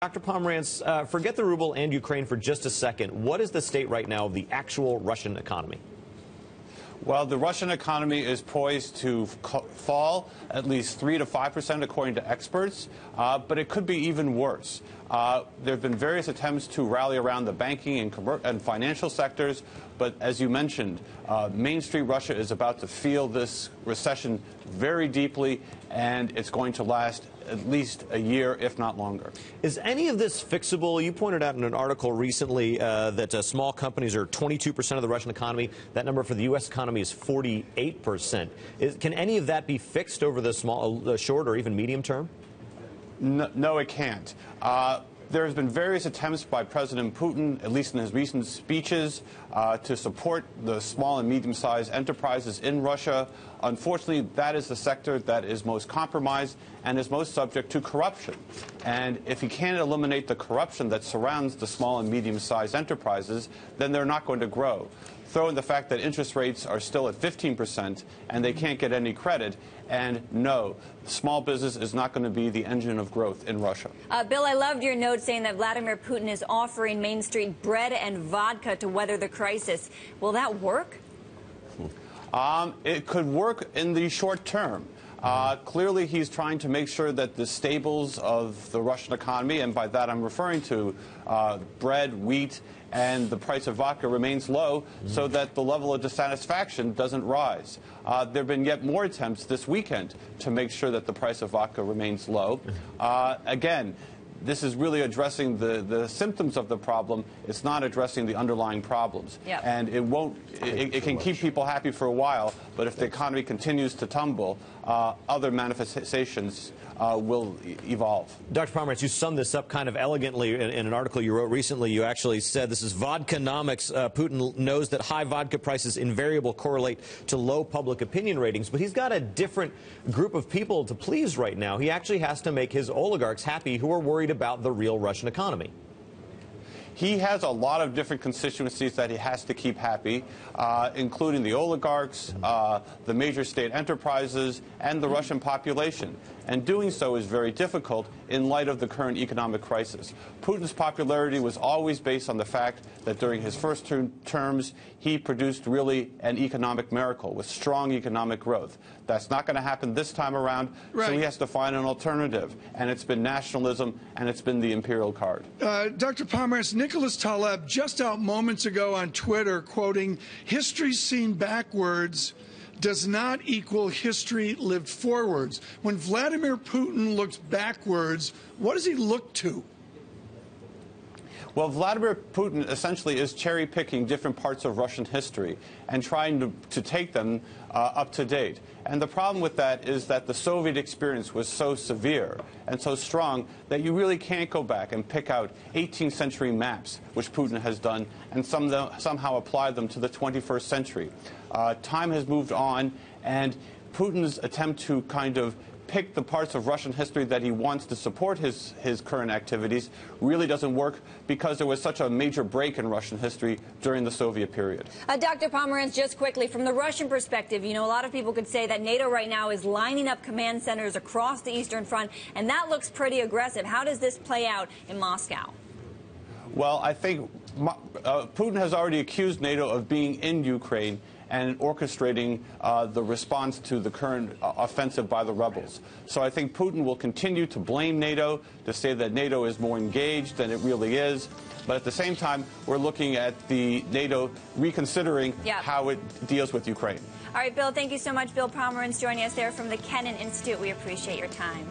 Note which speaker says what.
Speaker 1: Dr. Pomeranz, forget the ruble and Ukraine for just a second. What is the state right now of the actual Russian economy?
Speaker 2: Well, the Russian economy is poised to fall at least 3 to 5% according to experts, but it could be even worse. There have been various attempts to rally around the banking and financial sectors, but as you mentioned, Main Street Russia is about to feel this recession very deeply, and it's going to last at least a year, if not longer.
Speaker 1: Is any of this fixable? You pointed out in an article recently that small companies are 22% of the Russian economy. That number for the U.S. economy is 48%. Can any of that be fixed over the short or even medium term?
Speaker 2: No, it can't. There has been various attempts by President Putin, at least in his recent speeches, to support the small and medium-sized enterprises in Russia. Unfortunately, that is the sector that is most compromised and is most subject to corruption. And if he can't eliminate the corruption that surrounds the small and medium-sized enterprises, then they're not going to grow. Throw in the fact that interest rates are still at 15% and they can't get any credit. And no, small business is not going to be the engine of growth in Russia.
Speaker 3: Bill, I loved your note saying that Vladimir Putin is offering Main Street bread and vodka to weather the crisis. Will that work?
Speaker 2: It could work in the short term. Clearly, he's trying to make sure that the staples of the Russian economy, and by that I'm referring to bread, wheat, and the price of vodka remains low so that the level of dissatisfaction doesn't rise. There have been yet more attempts this weekend to make sure that the price of vodka remains low. Again, this is really addressing the symptoms of the problem. It's not addressing the underlying problems.
Speaker 3: Yep.
Speaker 2: And it can keep people happy for a while, but if the economy continues to tumble, other manifestations will evolve.
Speaker 1: Dr. Pomeranz, you summed this up kind of elegantly in an article you wrote recently. You actually said this is vodkanomics. Putin knows that high vodka prices invariably correlate to low public opinion ratings, but he's got a different group of people to please right now. He actually has to make his oligarchs happy who are worried about the real Russian economy.
Speaker 2: He has a lot of different constituencies that he has to keep happy, including the oligarchs, the major state enterprises, and the Russian population. And doing so is very difficult in light of the current economic crisis. Putin's popularity was always based on the fact that during his first terms, he produced really an economic miracle with strong economic growth. That's not going to happen this time around, so he has to find an alternative. And it's been nationalism, and it's been the imperial card.
Speaker 4: Dr. Pomeranz, Nicholas Taleb just out moments ago on Twitter quoting, "History seen backwards does not equal history lived forwards." When Vladimir Putin looks backwards, what does he look to?
Speaker 2: Well, Vladimir Putin essentially is cherry-picking different parts of Russian history and trying to take them up to date. And the problem with that is that the Soviet experience was so severe and so strong that you really can't go back and pick out 18th century maps, which Putin has done, and somehow apply them to the 21st century. Time has moved on, and Putin's attempt to kind of pick the parts of Russian history that he wants to support his current activities really doesn't work because there was such a major break in Russian history during the Soviet period.
Speaker 3: Dr. Pomeranz, just quickly, from the Russian perspective, you know, a lot of people could say that NATO right now is lining up command centers across the Eastern Front, and that looks pretty aggressive. How does this play out in Moscow?
Speaker 2: Well, I think Putin has already accused NATO of being in Ukraine and orchestrating the response to the current offensive by the rebels. So I think Putin will continue to blame NATO, to say that NATO is more engaged than it really is. But at the same time, we're looking at the NATO reconsidering how it deals with Ukraine.
Speaker 3: All right, Bill, thank you so much. Bill Pomeranz joining us there from the Kennan Institute. We appreciate your time.